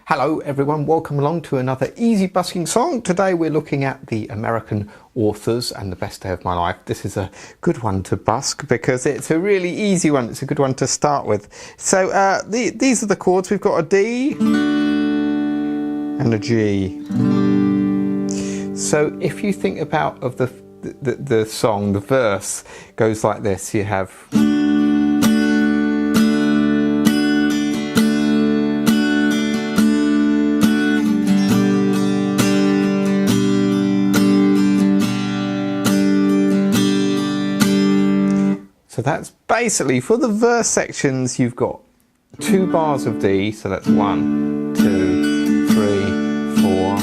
Hello everyone, welcome along to another easy busking song. Today we're looking at the American authors and the best day of my life. This is a good one to busk because it's a really easy one. It's a good one to start with. So these are the chords. We've got a D and a G. So if you think about the song, the verse goes like this. You have so that's basically, for the verse sections, you've got 2 bars of D, so that's 1, 2, 3, 4,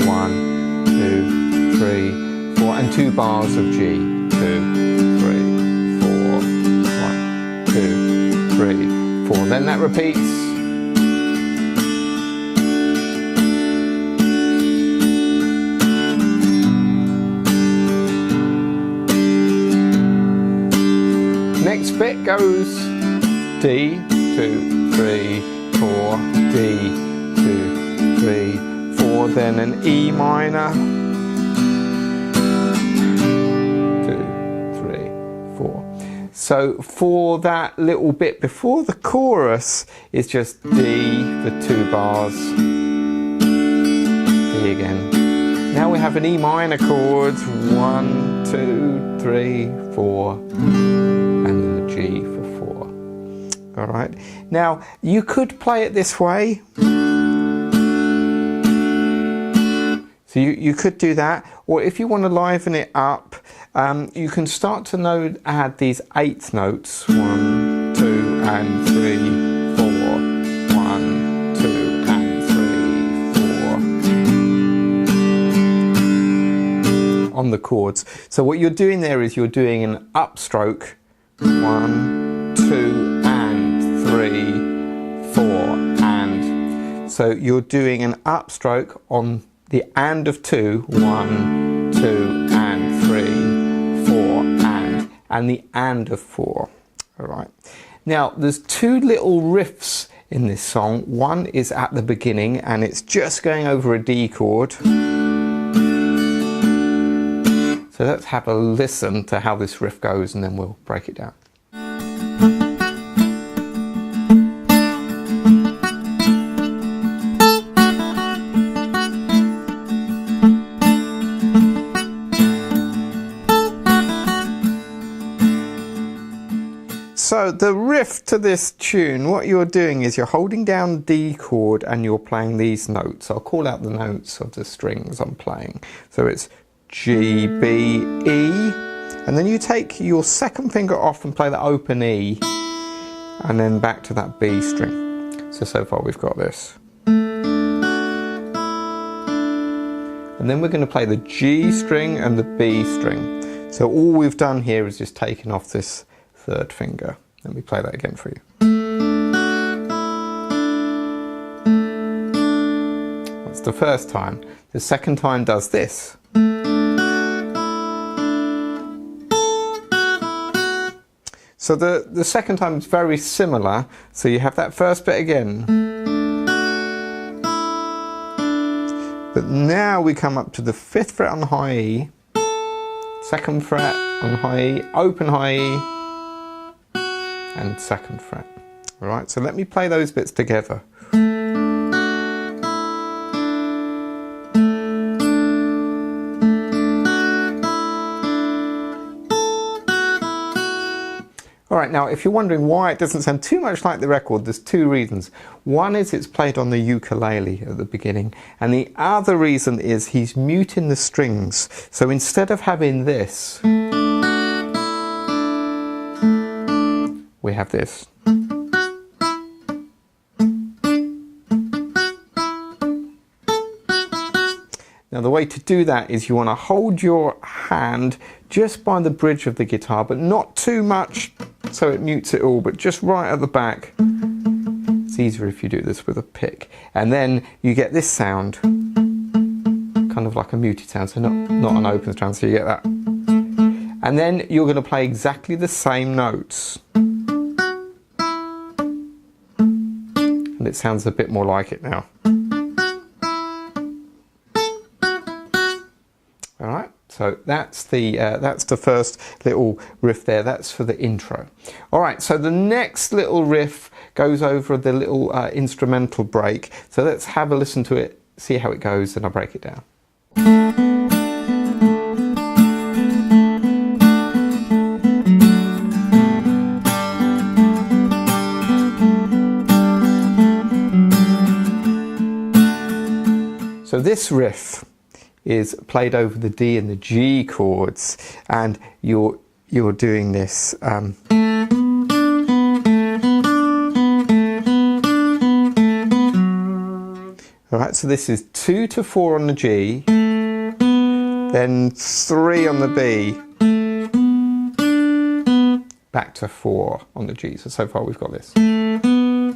1, 2, 3, 4, and 2 bars of G, 2, 3, 4, 1, 2, 3, 4. Then that repeats. Next bit goes D, 2, 3, 4, D, 2, 3, 4, then an E minor, 2, 3, 4. So for that little bit before the chorus is just D for 2 bars, D again. Now we have an E minor chord, 1, 2, 3, 4. And the G for 4. Alright, now you could play it this way. So you could do that, or if you want to liven it up, you can start to add these 8th notes. 1, 2, and 3, 4. 1, 2, and 3, 4. On the chords. So what you're doing there is you're doing an upstroke. 1, 2, and 3, 4, and. So you're doing an upstroke on the and of 2, 1, 2, and 3, 4, and the and of 4. All right. Now there's 2 little riffs in this song. One is at the beginning, and it's just going over a D chord. So let's have a listen to how this riff goes and then we'll break it down. So the riff to this tune, what you're doing is you're holding down D chord and you're playing these notes. I'll call out the notes of the strings I'm playing. So it's G, B, E, and then you take your 2nd finger off and play the open E, and then back to that B string. So far we've got this. And then we're going to play the G string and the B string. So all we've done here is just taken off this 3rd finger. Let me play that again for you. That's the first time. The 2nd time does this. So the 2nd time is very similar. So you have that first bit again. But now we come up to the 5th fret on high E, 2nd fret on high E, open high E, and 2nd fret. Alright, so let me play those bits together. Alright, now if you're wondering why it doesn't sound too much like the record, there's 2 reasons. One is it's played on the ukulele at the beginning, and the other reason is he's muting the strings. So instead of having this, we have this. Now the way to do that is you want to hold your hand just by the bridge of the guitar, but not too much so it mutes it all, but just right at the back. It's easier if you do this with a pick. And then you get this sound, kind of like a muted sound, so not an open sound, so you get that. And then you're going to play exactly the same notes. And it sounds a bit more like it now. So that's the first little riff there. That's for the intro. All right, so the next little riff goes over the little instrumental break. So let's have a listen to it, see how it goes, and I'll break it down. So this riff is played over the D and the G chords, and you're doing this. All right, so this is 2 to 4 on the G, then 3 on the B, back to 4 on the G. So far we've got this. Then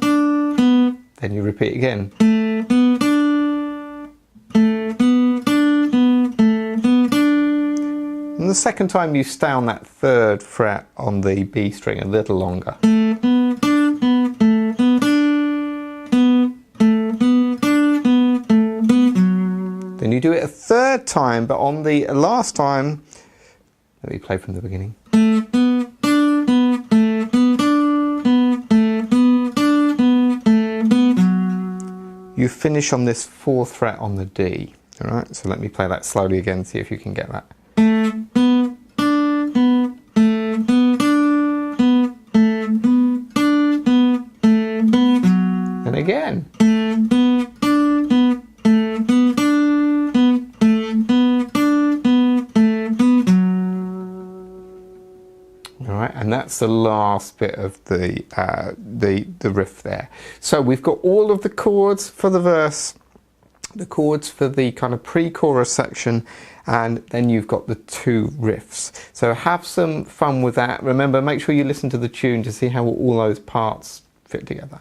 you repeat again. And the second time you stay on that 3rd fret on the B string a little longer. Then you do it a 3rd time, but on the last time, let me play from the beginning. You finish on this 4th fret on the D. All right, so let me play that slowly again, see if you can get that. And again. All right, and that's the last bit of the riff there. So we've got all of the chords for the verse, the chords for the kind of pre-chorus section, and then you've got the 2 riffs. So have some fun with that. Remember, make sure you listen to the tune to see how all those parts fit together.